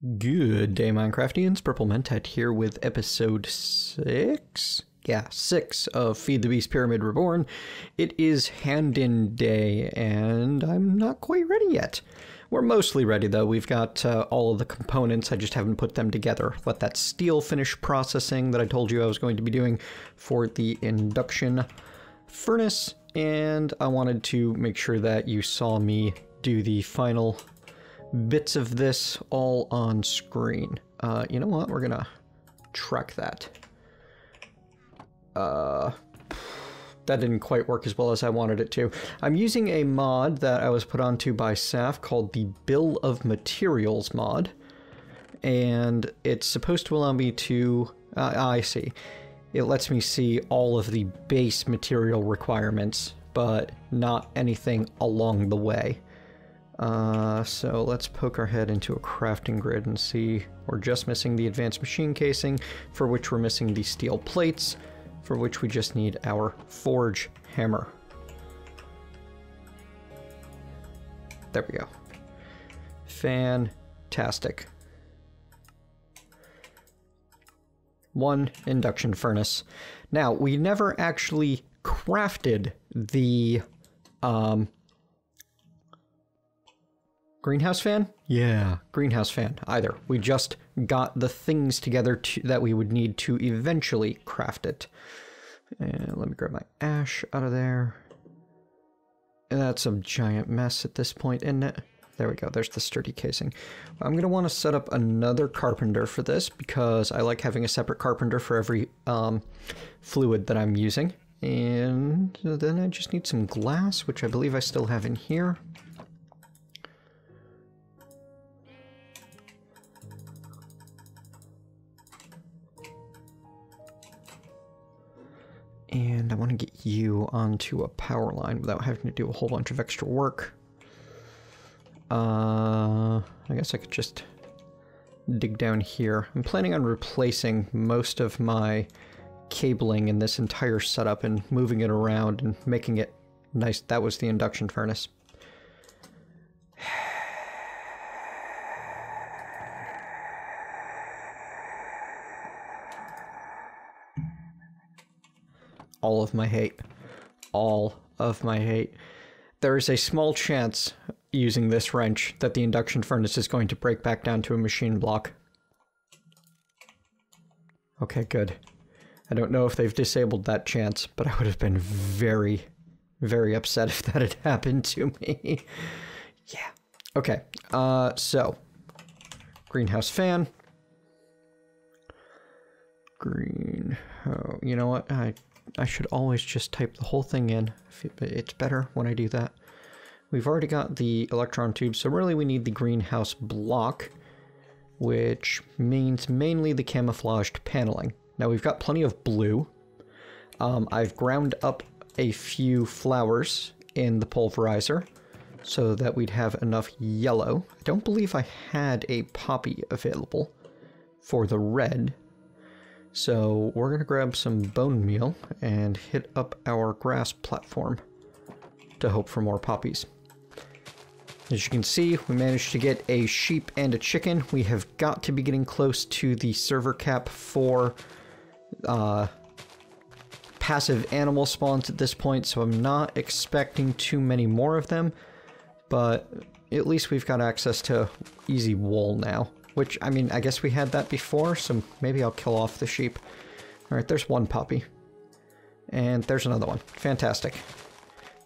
Good day, Minecraftians. Purple Mentat here with episode 6? Yeah, 6 of Feed the Beast Pyramid Reborn. It is hand-in day, and I'm not quite ready yet. We're mostly ready, though. We've got all of the components. I just haven't put them together. Let that steel finish processing that I told you I was going to be doing for the induction furnace, and I wanted to make sure that you saw me do the final bits of this all on screen. You know what? We're gonna track that. That didn't quite work as well as I wanted it to. I'm using a mod that I was put onto by Saf called the Bill of Materials mod. And it's supposed to allow me to... I see. It lets me see all of the base material requirements, but not anything along the way. So let's poke our head into a crafting grid and see we're just missing the advanced machine casing, for which we're missing the steel plates, for which we just need our forge hammer. There we go. Fantastic. One induction furnace. Now, we never actually crafted the, greenhouse fan? Yeah, greenhouse fan, either. We just got the things together that we would need to eventually craft it. And let me grab my ash out of there. And that's a giant mess at this point, isn't it? There we go, there's the sturdy casing. I'm going to want to set up another carpenter for this because I like having a separate carpenter for every fluid that I'm using. And then I just need some glass, which I believe I still have in here. And I want to get you onto a power line without having to do a whole bunch of extra work. I guess I could just dig down here. I'm planning on replacing most of my cabling in this entire setup and moving it around and making it nice. That was the induction furnace. All of my hate. All of my hate. There is a small chance, using this wrench, that the induction furnace is going to break back down to a machine block. Okay, good. I don't know if they've disabled that chance, but I would have been very, very upset if that had happened to me. Yeah. Okay, so, greenhouse fan. Oh, you know what? I should always just type the whole thing in. It's better when I do that. We've already got the electron tube, so really we need the greenhouse block, which means mainly the camouflaged paneling. Now we've got plenty of blue. I've ground up a few flowers in the pulverizer so that we'd have enough yellow. I don't believe I had a poppy available for the red. So we're going to grab some bone meal and hit up our grass platform to hope for more poppies. As you can see, we managed to get a sheep and a chicken. We have got to be getting close to the server cap for passive animal spawns at this point, so I'm not expecting too many more of them, but at least we've got access to easy wool now. Which, I mean, I guess we had that before, so maybe I'll kill off the sheep. Alright, there's one puppy. And there's another one. Fantastic.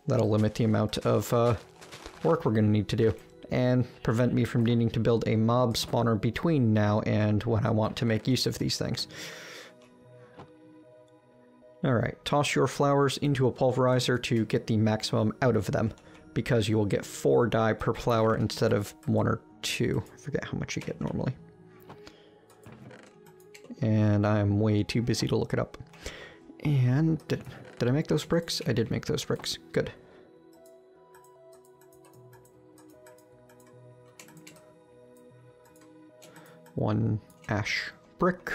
That'll limit the amount of work we're going to need to do. And prevent me from needing to build a mob spawner between now and when I want to make use of these things. Alright, toss your flowers into a pulverizer to get the maximum out of them, because you will get 4 dye per flower instead of 1 or 2. I forget how much you get normally. And I'm way too busy to look it up. And did I make those bricks? I did make those bricks. Good. One ash brick.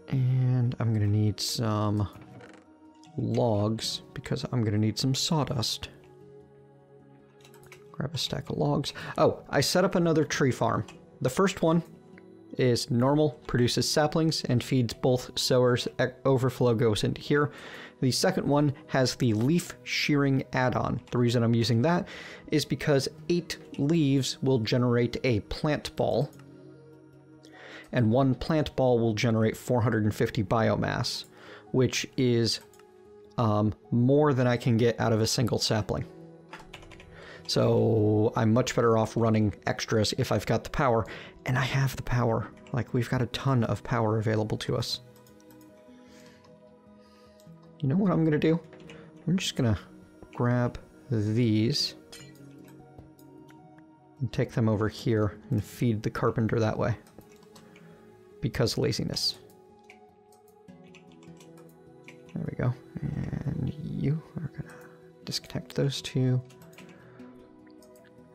And I'm gonna need some logs because I'm gonna need some sawdust. Grab a stack of logs. Oh, I set up another tree farm. The first one is normal, produces saplings, and feeds both sowers. Overflow goes into here. The second one has the leaf shearing add-on. The reason I'm using that is because 8 leaves will generate a plant ball, and 1 plant ball will generate 450 biomass, which is more than I can get out of a single sapling. So I'm much better off running extras if I've got the power, and I have the power. Like, we've got a ton of power available to us. You know what I'm gonna do? I'm just gonna grab these and take them over here and feed the carpenter that way. Because laziness. There we go. And you are gonna disconnect those two.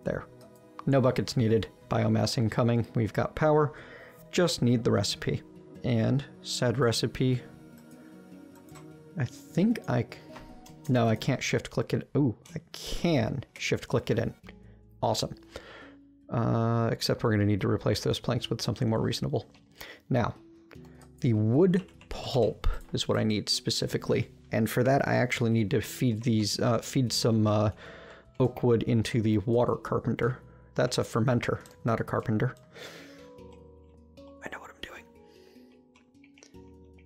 There. No buckets needed. Biomass incoming. We've got power. Just need the recipe. And said recipe. I think no, I can't shift click it. Ooh, I can shift click it in. Awesome. Except we're going to need to replace those planks with something more reasonable. Now, the wood pulp is what I need specifically. And for that, I actually need to feed these, feed some oak wood into the water carpenter. That's a fermenter, not a carpenter. I know what I'm doing.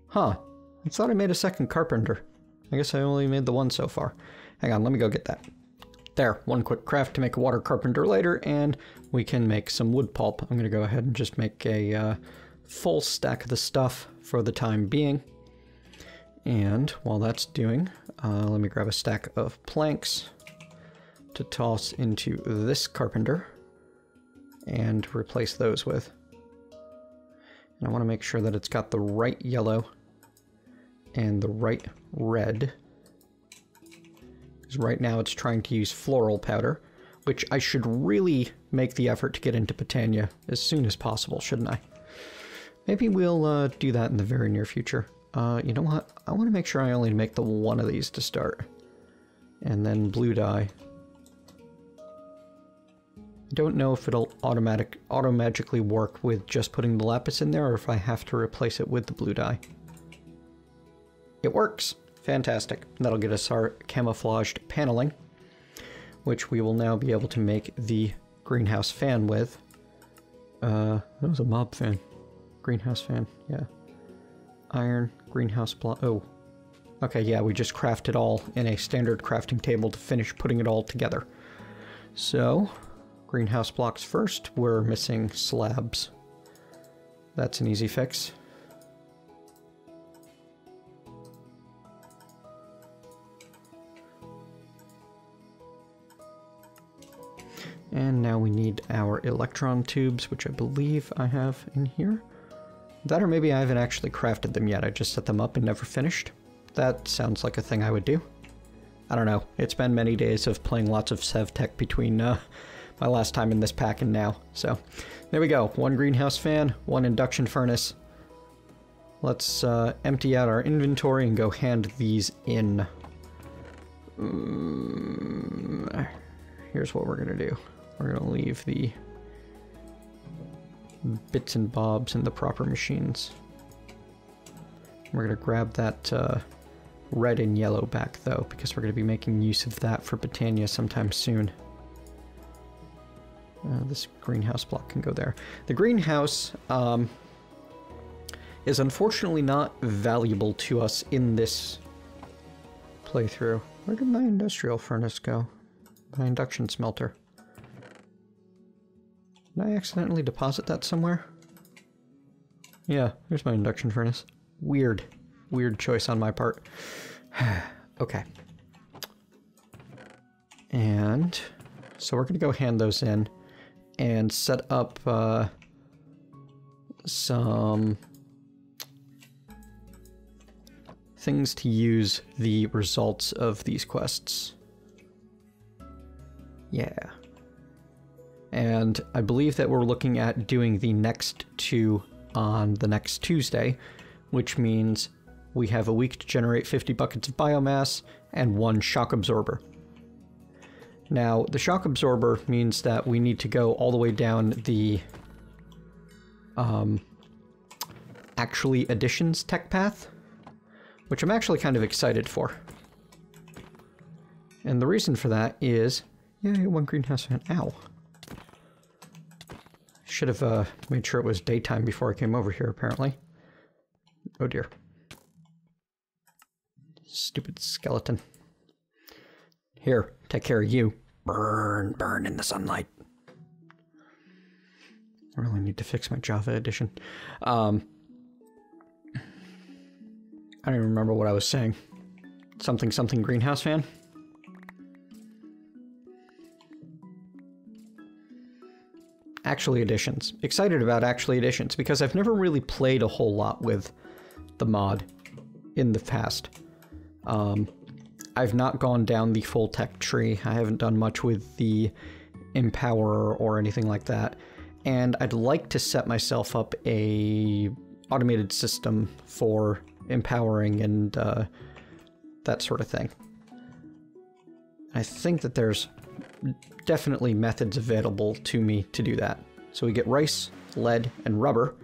Huh. I thought I made a second carpenter. I guess I only made the one so far. Hang on, let me go get that. There, one quick craft to make a water carpenter later, and we can make some wood pulp. I'm going to go ahead and just make a full stack of the stuff for the time being. And while that's doing, let me grab a stack of planks to toss into this carpenter and replace those with. And I want to make sure that it's got the right yellow and the right red. Because right now it's trying to use floral powder, which I should really make the effort to get into Botania as soon as possible, shouldn't I? Maybe we'll do that in the very near future. You know what? I want to make sure I only make the one of these to start. And then blue dye. I don't know if it'll auto-magically work with just putting the lapis in there, or if I have to replace it with the blue dye. It works! Fantastic. That'll get us our camouflaged paneling, which we will now be able to make the greenhouse fan with. That was a mob fan. Greenhouse fan, yeah. Iron, greenhouse block. Oh. Okay, yeah, we just craft it all in a standard crafting table to finish putting it all together. So, greenhouse blocks first. We're missing slabs. That's an easy fix. And now we need our electron tubes, which I believe I have in here. That, or maybe I haven't actually crafted them yet. I just set them up and never finished. That sounds like a thing I would do. I don't know. It's been many days of playing lots of SevTech between my last time in this pack and now. So, there we go. One greenhouse fan, one induction furnace. Let's empty out our inventory and go hand these in. Here's what we're going to do. We're going to leave the bits and bobs in the proper machines. We're going to grab that red and yellow back, though, because we're going to be making use of that for Botania sometime soon. This greenhouse block can go there. The greenhouse is unfortunately not valuable to us in this playthrough. Where did my industrial furnace go? My induction smelter. Did I accidentally deposit that somewhere? Yeah, here's my induction furnace. Weird. Weird choice on my part. Okay. And so we're going to go hand those in and set up some things to use the results of these quests. Yeah. And I believe that we're looking at doing the next 2 on the next Tuesday, which means we have a week to generate 50 buckets of biomass and 1 shock absorber. Now, the shock absorber means that we need to go all the way down the actually additions tech path, which I'm actually kind of excited for. And the reason for that is, yay, one greenhouse fan. Ow. Should have made sure it was daytime before I came over here, apparently. Oh dear. Stupid skeleton. Here, take care of you. Burn, burn in the sunlight. I really need to fix my Java edition. I don't even remember what I was saying. Something something greenhouse fan? Actually additions. Excited about actually additions because I've never really played a whole lot with the mod in the past. I've not gone down the full tech tree. I haven't done much with the Empower or anything like that. And I'd like to set myself up a automated system for empowering and that sort of thing. I think that there's definitely methods available to me to do that. So we get rice, lead, and rubber,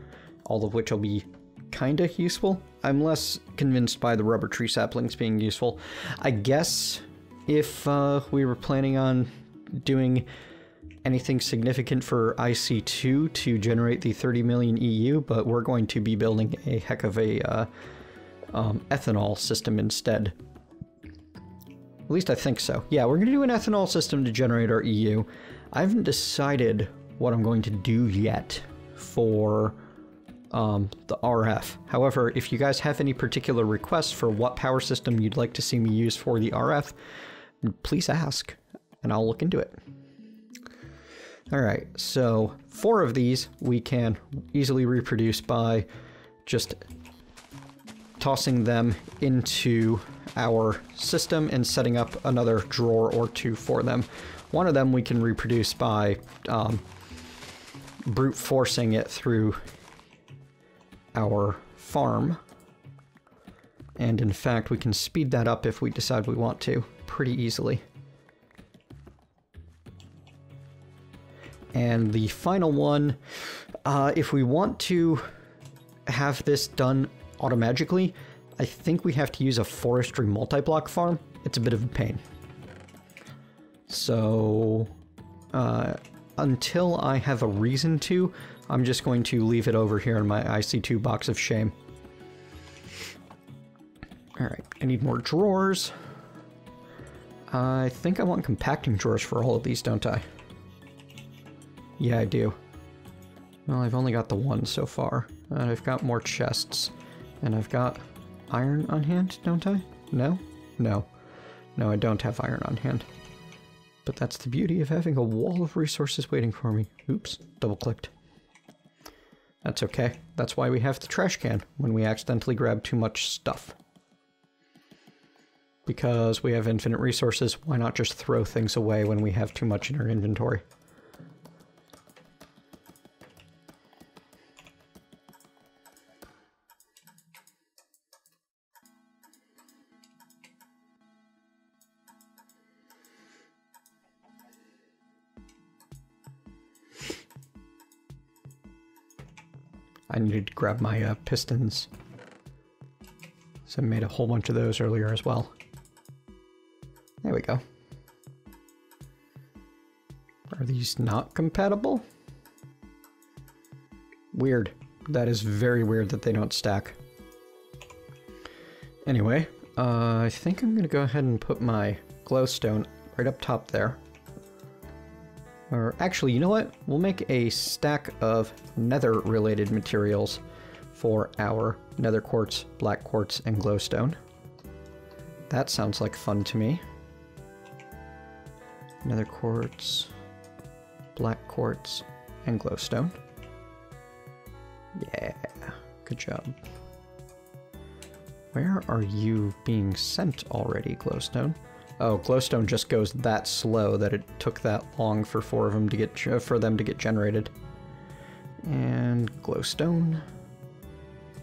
all of which will be kinda useful. I'm less convinced by the rubber tree saplings being useful. I guess if we were planning on doing anything significant for IC2 to generate the 30 million EU, but we're going to be building a heck of a ethanol system instead. At least I think so. Yeah, we're going to do an ethanol system to generate our EU. I haven't decided what I'm going to do yet for the RF. However, if you guys have any particular requests for what power system you'd like to see me use for the RF, please ask, and I'll look into it. Alright, so 4 of these we can easily reproduce by just tossing them into our system and setting up another drawer or 2 for them. One of them we can reproduce by brute forcing it through our farm. And in fact, we can speed that up if we decide we want to, pretty easily. And the final one, if we want to have this done automagically, I think we have to use a forestry multi-block farm. It's a bit of a pain. So, until I have a reason to, I'm just going to leave it over here in my IC2 box of shame. Alright, I need more drawers. I think I want compacting drawers for all of these, don't I? Yeah, I do. Well, I've only got the one so far. And I've got more chests. And I've got iron on hand, don't I? No? No. No, I don't have iron on hand. But that's the beauty of having a wall of resources waiting for me. Oops, double-clicked. That's okay. That's why we have the trash can when we accidentally grab too much stuff. Because we have infinite resources, why not just throw things away when we have too much in our inventory? I needed to grab my pistons. So I made a whole bunch of those earlier as well. There we go. Are these not compatible? Weird. That is very weird that they don't stack. Anyway, I think I'm going to go ahead and put my glowstone right up top there. Or actually, you know what? We'll make a stack of nether-related materials for our nether quartz, black quartz, and glowstone. That sounds like fun to me. Nether quartz, black quartz, and glowstone. Yeah, good job. Where are you being sent already, glowstone? Oh, glowstone just goes that slow that it took that long for 4 of them to get generated. And glowstone,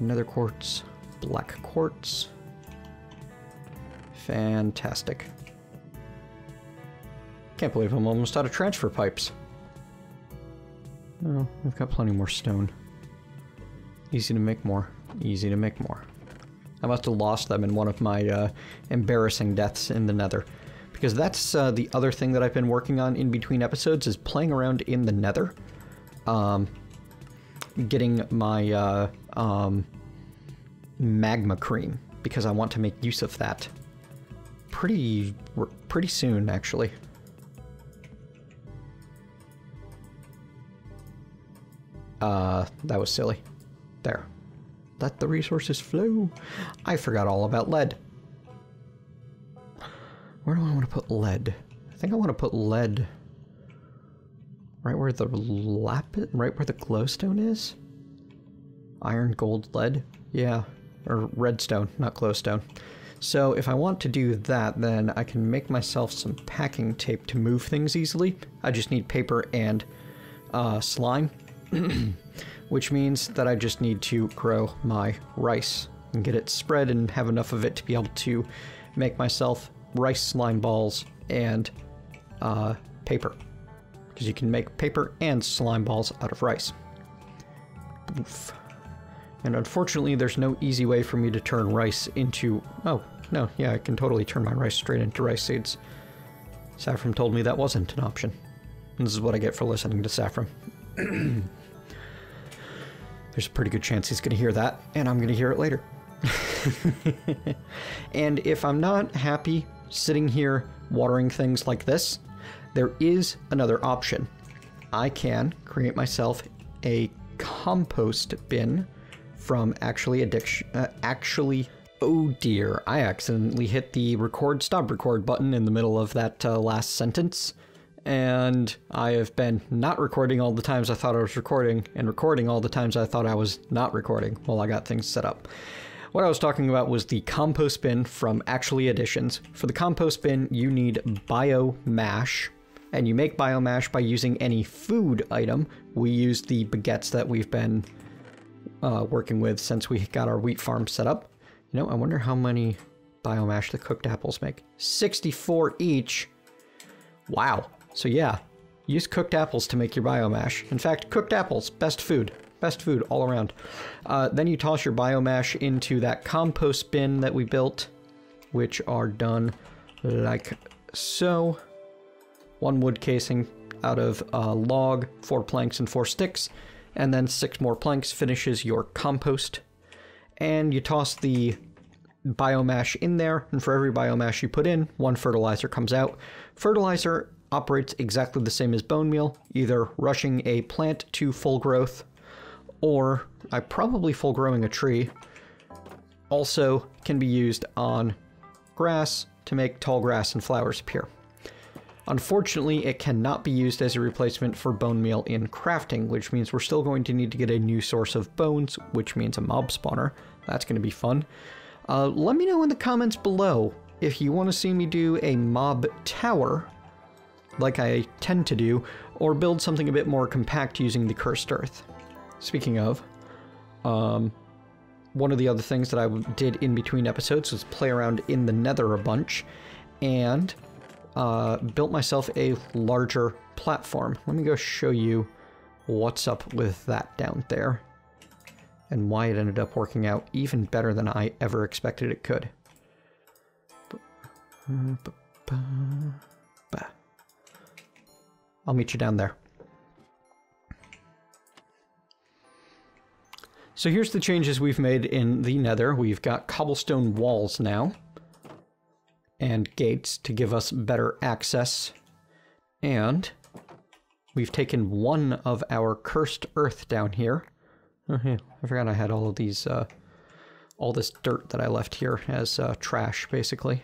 nether quartz, black quartz. Fantastic. Can't believe I'm almost out of transfer pipes. Oh, we've got plenty more stone. Easy to make more. Easy to make more. I must have lost them in one of my embarrassing deaths in the nether. Because that's the other thing that I've been working on in between episodes, is playing around in the nether. Getting my magma cream, because I want to make use of that pretty soon, actually. That was silly. There. Let the resources flow. I forgot all about lead. Where do I want to put lead? I think I want to put lead right where the right where the glowstone is? Iron, gold, lead? Yeah. Or redstone, not glowstone. So if I want to do that, then I can make myself some packing tape to move things easily. I just need paper and slime. Which means that I just need to grow my rice and get it spread and have enough of it to be able to make myself rice slime balls and paper. Because you can make paper and slime balls out of rice. Oof. And unfortunately, there's no easy way for me to turn rice into... Oh, no, yeah, I can totally turn my rice straight into rice seeds. Saffron told me that wasn't an option. And this is what I get for listening to Saffron. There's a pretty good chance he's going to hear that, and I'm going to hear it later. And if I'm not happy sitting here watering things like this, there is another option. I can create myself a compost bin from oh dear, I accidentally hit the stop record button in the middle of that last sentence. And I have been not recording all the times I thought I was recording, and recording all the times I thought I was not recording while I got things set up. What I was talking about was the compost bin from Actually Additions. For the compost bin, you need biomass, and you make biomass by using any food item. We use the baguettes that we've been working with since we got our wheat farm set up. You know, I wonder how many biomass the cooked apples make. 64 each. Wow. So yeah, use cooked apples to make your biomass. In fact, cooked apples, best food. Best food all around. Then you toss your biomass into that compost bin that we built, which are done like so. 1 wood casing out of a log, 4 planks and 4 sticks, and then 6 more planks finishes your compost. And you toss the biomass in there, and for every biomass you put in, 1 fertilizer comes out. Fertilizer operates exactly the same as bone meal, either rushing a plant to full growth, or probably full growing a tree. Also can be used on grass to make tall grass and flowers appear. Unfortunately, it cannot be used as a replacement for bone meal in crafting, which means we're still going to need to get a new source of bones, which means a mob spawner. That's going to be fun. Let me know in the comments below if you want to see me do a mob tower, like I tend to do, or build something a bit more compact using the cursed earth. Speaking of, one of the other things that I did in between episodes was play around in the nether a bunch, and built myself a larger platform. Let me go show you what's up with that down there, and why it ended up working out even better than I ever expected it could. I'll meet you down there. So here's the changes we've made in the nether. We've got cobblestone walls now, and gates to give us better access. And we've taken 1 of our cursed earth down here. Oh yeah, I forgot I had all of these, all this dirt that I left here as trash, basically.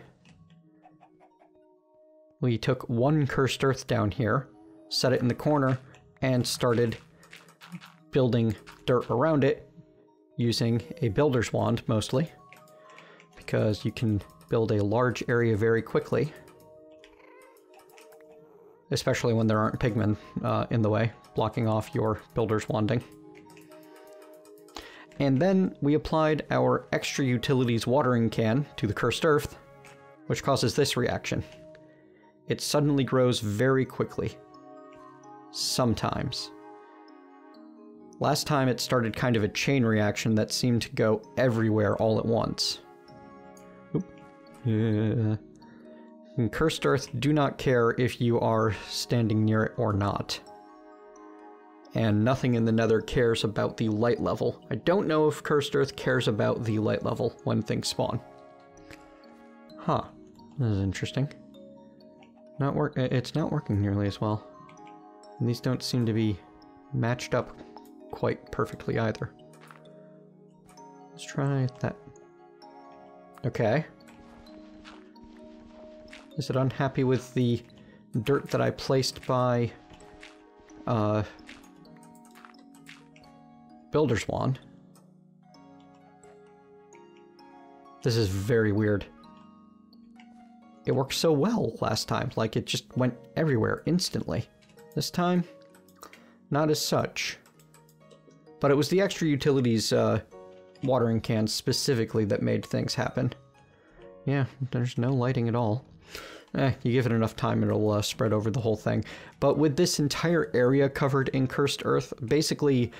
We took 1 cursed earth down here, set it in the corner, and started building dirt around it using a builder's wand, mostly, because you can build a large area very quickly, especially when there aren't pigmen in the way, blocking off your builder's wanding. And then we applied our extra utilities watering can to the cursed earth, which causes this reaction. it suddenly grows very quickly. Sometimes. Last time it started kind of a chain reaction that seemed to go everywhere all at once. Oop. Yeah. In Cursed Earth, do not care if you are standing near it or not. And nothing in the Nether cares about the light level. I don't know if Cursed Earth cares about the light level when things spawn. Huh. This is interesting. It's not working nearly as well. And these don't seem to be matched up quite perfectly either. Let's try that. Okay. Is it unhappy with the dirt that I placed by Builder's Wand? This is very weird. It worked so well last time, like it just went everywhere instantly. This time, not as such. But it was the extra utilities watering cans specifically that made things happen. Yeah, there's no lighting at all. You give it enough time, it'll spread over the whole thing. But with this entire area covered in Cursed Earth, basically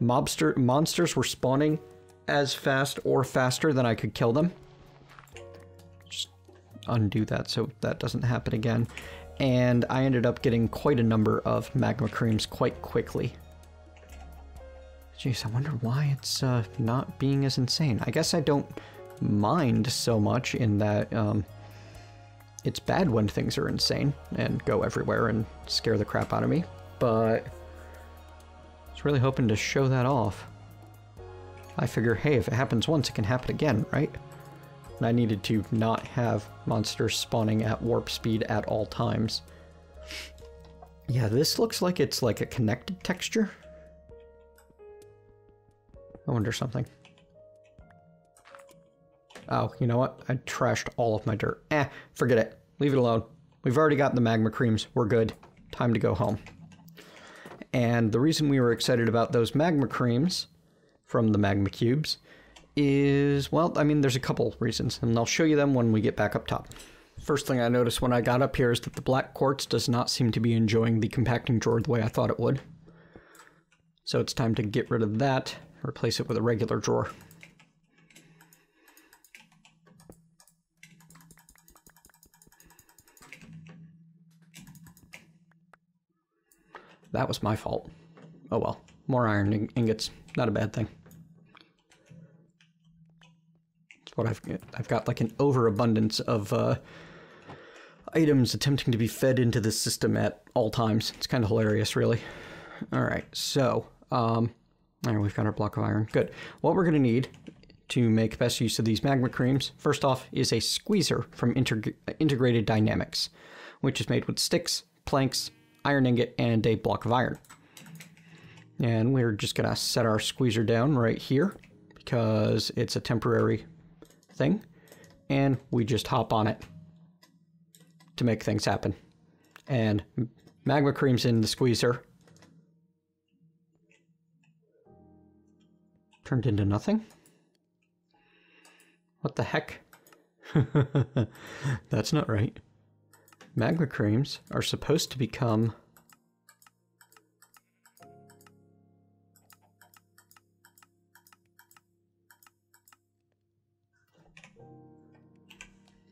monsters were spawning as fast or faster than I could kill them. Just undo that so that doesn't happen again. And I ended up getting quite a number of magma creams quite quickly. Jeez, I wonder why it's not being as insane. I guess I don't mind so much in that it's bad when things are insane and go everywhere and scare the crap out of me, but I was really hoping to show that off. I figure, hey, if it happens once, it can happen again, right? And I needed to not have monsters spawning at warp speed at all times. Yeah, this looks like it's like a connected texture. I wonder something. Oh, you know what? I trashed all of my dirt. Forget it. Leave it alone. We've already got the magma creams. We're good. Time to go home. And the reason we were excited about those magma creams from the magma cubes is, well, I mean, there's a couple reasons, and I'll show you them when we get back up top. First thing I noticed when I got up here is that the black quartz does not seem to be enjoying the compacting drawer the way I thought it would. So it's time to get rid of that, replace it with a regular drawer. That was my fault. Oh well, more iron ingots, not a bad thing. It's what I've got like an overabundance of items attempting to be fed into the system at all times. It's kind of hilarious, really. All right, so all right, we've got our block of iron. Good. What we're going to need to make best use of these magma creams, first off, is a squeezer from Integrated Dynamics, which is made with sticks, planks, iron ingot, and a block of iron. And we're just going to set our squeezer down right here because it's a temporary thing, and we just hop on it to make things happen. And magma creams in the squeezer turned into nothing. What the heck? That's not right. Magma creams are supposed to become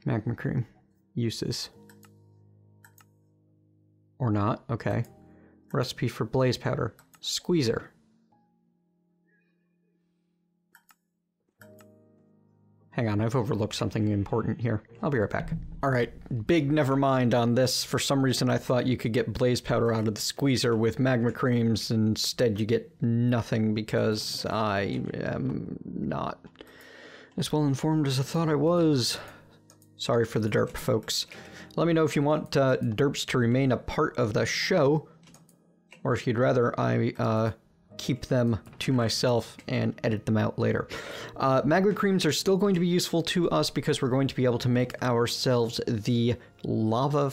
magma cream uses. Or not, okay. Recipe for blaze powder. Squeezer. Hang on, I've overlooked something important here. I'll be right back. Alright, big never mind on this. For some reason I thought you could get blaze powder out of the squeezer with magma creams. Instead you get nothing because I am not as well informed as I thought I was. Sorry for the derp, folks. Let me know if you want derps to remain a part of the show, or if you'd rather I keep them to myself and edit them out later. Magma creams are still going to be useful to us because we're going to be able to make ourselves the lava...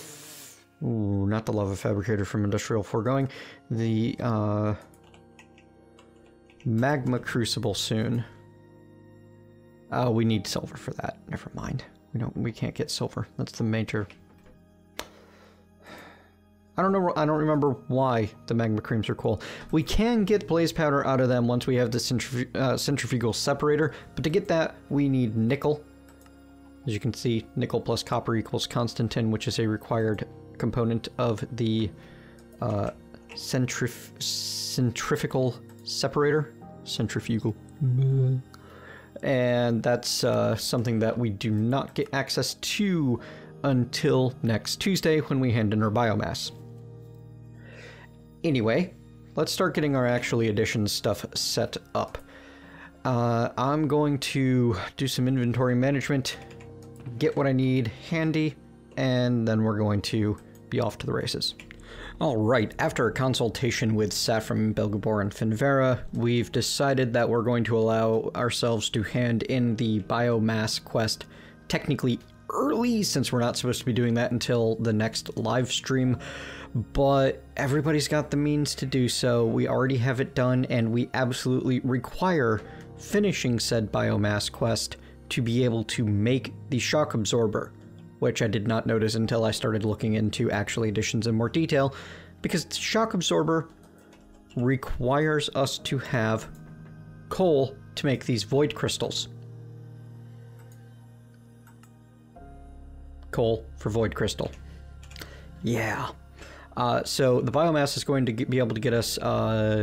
Ooh, not the lava fabricator from Industrial Foregoing. The magma crucible soon. We need silver for that. Never mind. We can't get silver. That's the major... I don't know. I don't remember why the magma creams are cool. We can get blaze powder out of them once we have the centrifugal separator, but to get that, we need nickel. As you can see, nickel plus copper equals Constantin, which is a required component of the centrifugal separator. Centrifugal. And that's something that we do not get access to until next Tuesday when we hand in our biomass. Anyway, let's start getting our actually additions stuff set up. I'm going to do some inventory management, get what I need handy, and then we're going to be off to the races. Alright, after a consultation with Saffron, Belgabor, and Finvera, we've decided that we're going to allow ourselves to hand in the Biomass Quest technically early, since we're not supposed to be doing that until the next live stream, but everybody's got the means to do so. We already have it done, and we absolutely require finishing said Biomass Quest to be able to make the shock absorber, which I did not notice until I started looking into actual additions in more detail, because the shock absorber requires us to have coal to make these void crystals. Coal for void crystal. Yeah. So the biomass is going to be able to get us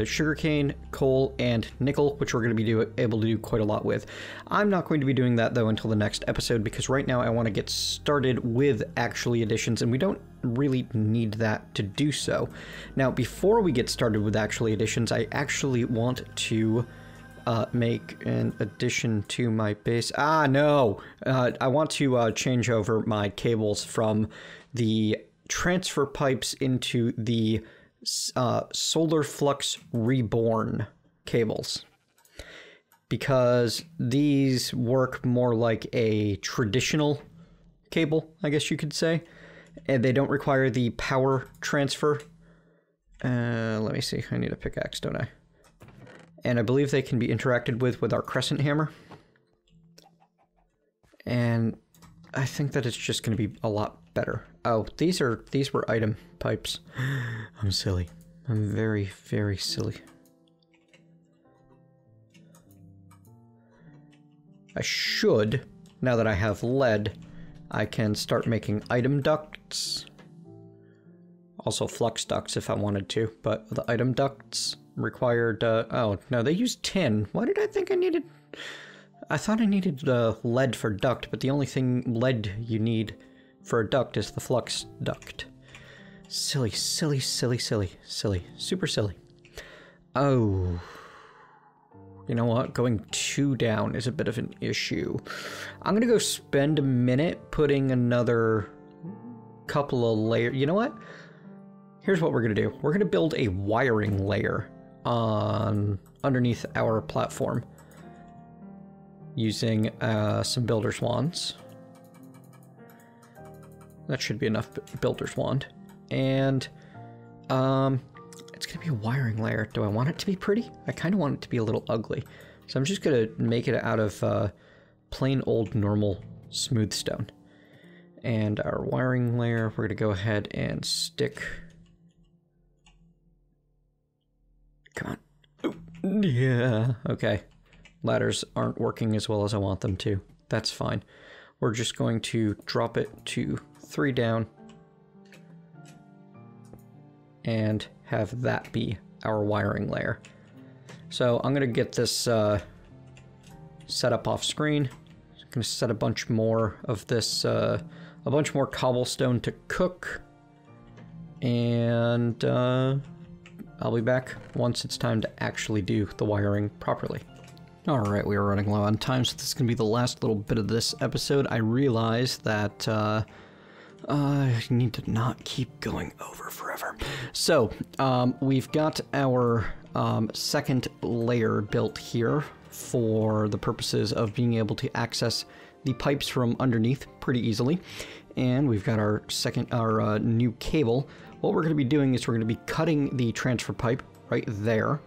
sugarcane, coal, and nickel, which we're going to be able to do quite a lot with. I'm not going to be doing that, though, until the next episode, because right now I want to get started with actually additions, and we don't really need that to do so. Now, before we get started with actually additions, I actually want to make an addition to my base. No! I want to change over my cables from the transfer pipes into the Solar Flux Reborn cables, because these work more like a traditional cable, I guess you could say, and they don't require the power transfer. Let me see, I need a pickaxe, don't I? And I believe they can be interacted with our crescent hammer. And I think that it's just going to be a lot better. Oh, these were item pipes. I'm silly. I'm very, very silly. I should, now that I have lead, I can start making item ducts. Also flux ducts if I wanted to, but the item ducts required, oh, no, they use tin. Why did I think I needed... I thought I needed lead for duct, but the only thing lead you need for a duct is the flux duct. Silly, silly, silly, silly, silly. Super silly. Oh. You know what? Going 2 down is a bit of an issue. I'm gonna go spend a minute putting another couple of layers. You know what? Here's what we're gonna do. We're gonna build a wiring layer on underneath our platform using some builder's wands. That should be enough builder's wand. And it's gonna be a wiring layer. Do I want it to be pretty? I kind of want it to be a little ugly. So I'm just gonna make it out of plain old normal smooth stone. And our wiring layer, we're gonna go ahead and stick. Come on. Yeah, okay. Ladders aren't working as well as I want them to. That's fine. We're just going to drop it to 3 down and have that be our wiring layer. So I'm gonna get this set up off screen. I'm gonna set a bunch more of this, a bunch more cobblestone to cook, and I'll be back once it's time to actually do the wiring properly. Alright, we are running low on time, so this is going to be the last little bit of this episode. I realize that I need to not keep going over forever. So, we've got our second layer built here for the purposes of being able to access the pipes from underneath pretty easily. And we've got our new cable. What we're going to be doing is we're going to be cutting the transfer pipe right there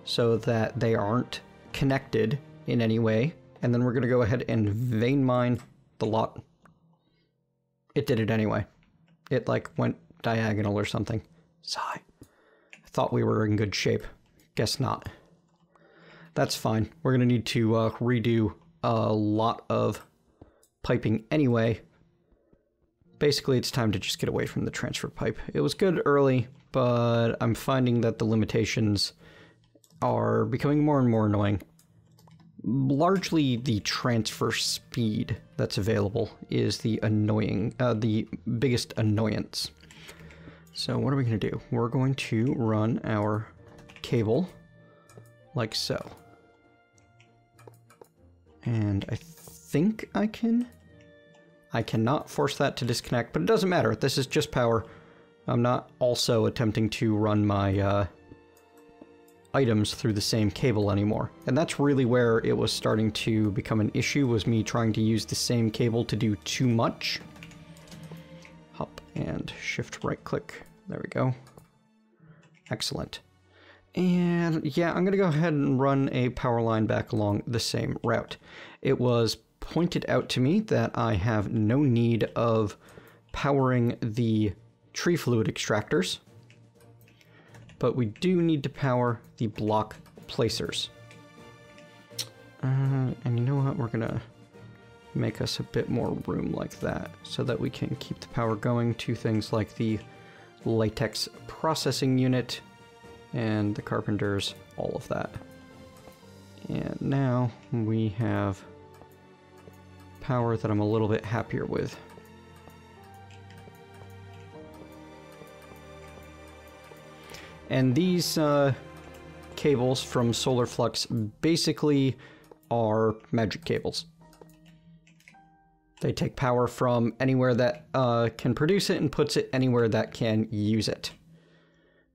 so that they aren't connected in any way, and then we're going to go ahead and vein mine the lot. It did it anyway. It like went diagonal or something. Sigh. I thought we were in good shape. Guess not. That's fine. We're going to need to redo a lot of piping anyway. Basically, it's time to just get away from the transfer pipe. It was good early, but I'm finding that the limitations are becoming more and more annoying. Largely, the transfer speed that's available is the biggest annoyance. So what are we going to do? We're going to run our cable like so. And I think I can... I cannot force that to disconnect, but it doesn't matter. This is just power. I'm not also attempting to run my items through the same cable anymore. And that's really where it was starting to become an issue, was me trying to use the same cable to do too much. Hop and shift right click. There we go. Excellent. And yeah, I'm going to go ahead and run a power line back along the same route. It was pointed out to me that I have no need of powering the tree fluid extractors, but we do need to power the block placers. And you know what? We're gonna make us a bit more room like that so that we can keep the power going to things like the latex processing unit and the carpenters, all of that. And now we have power that I'm a little bit happier with. And these cables from Solar Flux basically are magic cables. They take power from anywhere that can produce it and puts it anywhere that can use it.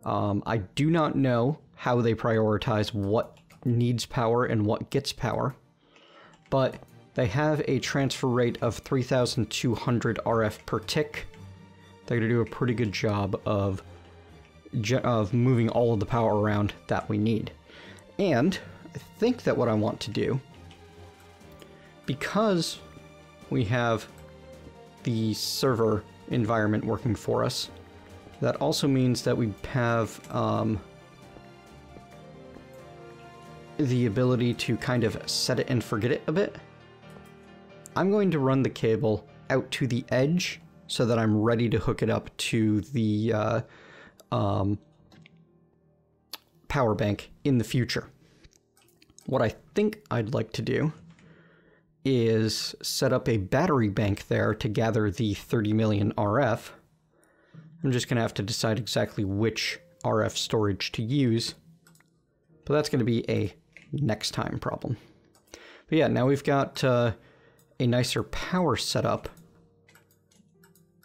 I do not know how they prioritize what needs power and what gets power, but they have a transfer rate of 3,200 RF per tick. They're going to do a pretty good job of moving all of the power around that we need. And I think that what I want to do, because we have the server environment working for us, that also means that we have the ability to kind of set it and forget it a bit. I'm going to run the cable out to the edge so that I'm ready to hook it up to the power bank in the future. What I think I'd like to do is set up a battery bank there to gather the 30 million RF. I'm just going to have to decide exactly which RF storage to use, but that's going to be a next time problem. But yeah, now we've got a nicer power setup.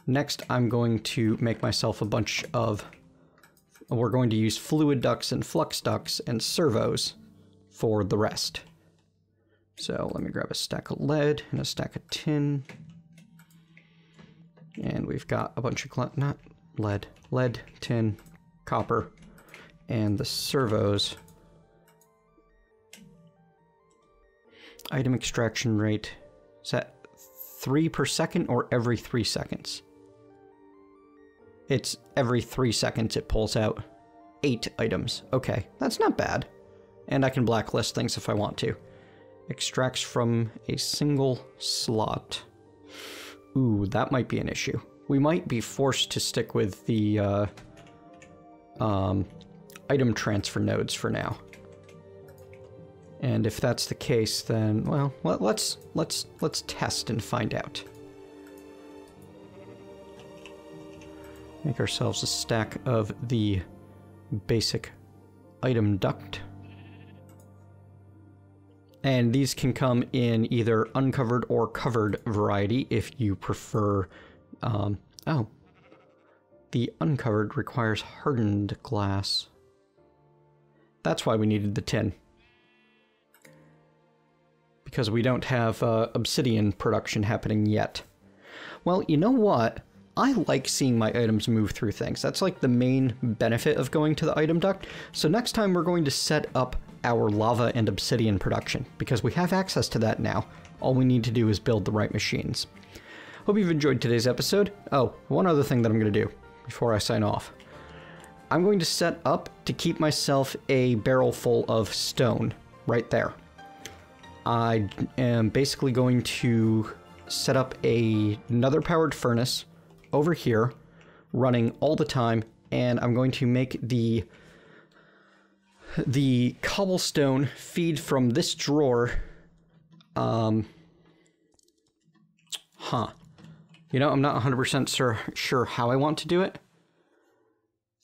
Next, I'm going to make myself a bunch of... We're going to use fluid ducts and flux ducts and servos for the rest. So let me grab a stack of lead and a stack of tin. And we've got a bunch of... not lead. Lead, tin, copper, and the servos. Item extraction rate. Is that 3 per second or every 3 seconds? It's every 3 seconds it pulls out 8 items. Okay, that's not bad. And I can blacklist things if I want to. Extracts from a single slot. Ooh, that might be an issue. We might be forced to stick with the item transfer nodes for now. And if that's the case, then, well, let's test and find out. Make ourselves a stack of the basic item duct. And these can come in either uncovered or covered variety if you prefer... oh. The uncovered requires hardened glass. That's why we needed the tin. Because we don't have obsidian production happening yet. Well, you know what? I like seeing my items move through things. That's like the main benefit of going to the item duct. So next time we're going to set up our lava and obsidian production, because we have access to that now. All we need to do is build the right machines. Hope you've enjoyed today's episode. Oh, one other thing that I'm going to do. before I sign off. I'm going to set up to keep myself a barrel full of stone right there. I am basically going to set up another powered furnace over here, running all the time, and I'm going to make the cobblestone feed from this drawer. You know, I'm not 100% sure how I want to do it.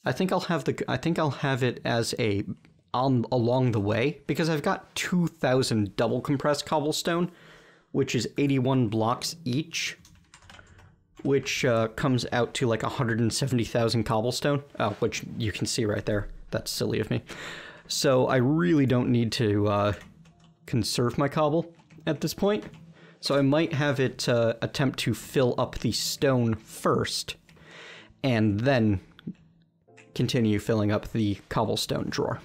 I think I'll have it as along the way, because I've got 2,000 double compressed cobblestone, which is 81 blocks each, which comes out to like 170,000 cobblestone, which you can see right there. That's silly of me. So I really don't need to conserve my cobble at this point. So I might have it attempt to fill up the stone first, and then continue filling up the cobblestone drawer.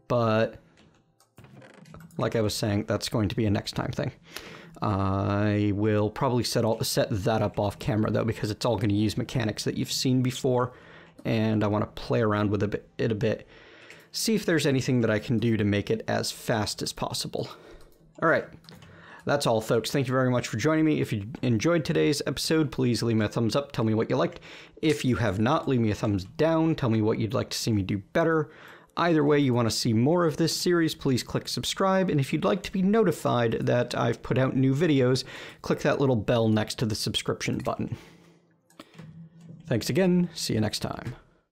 But like I was saying, that's going to be a next time thing. I will probably set that up off camera though, because it's all going to use mechanics that you've seen before, and I want to play around with it a bit, see if there's anything that I can do to make it as fast as possible. All right. That's all, folks. Thank you very much for joining me. If you enjoyed today's episode, please leave me a thumbs up. Tell me what you liked. If you have not, leave me a thumbs down. Tell me what you'd like to see me do better. Either way, you want to see more of this series, please click subscribe. And if you'd like to be notified that I've put out new videos, click that little bell next to the subscription button. Thanks again. See you next time.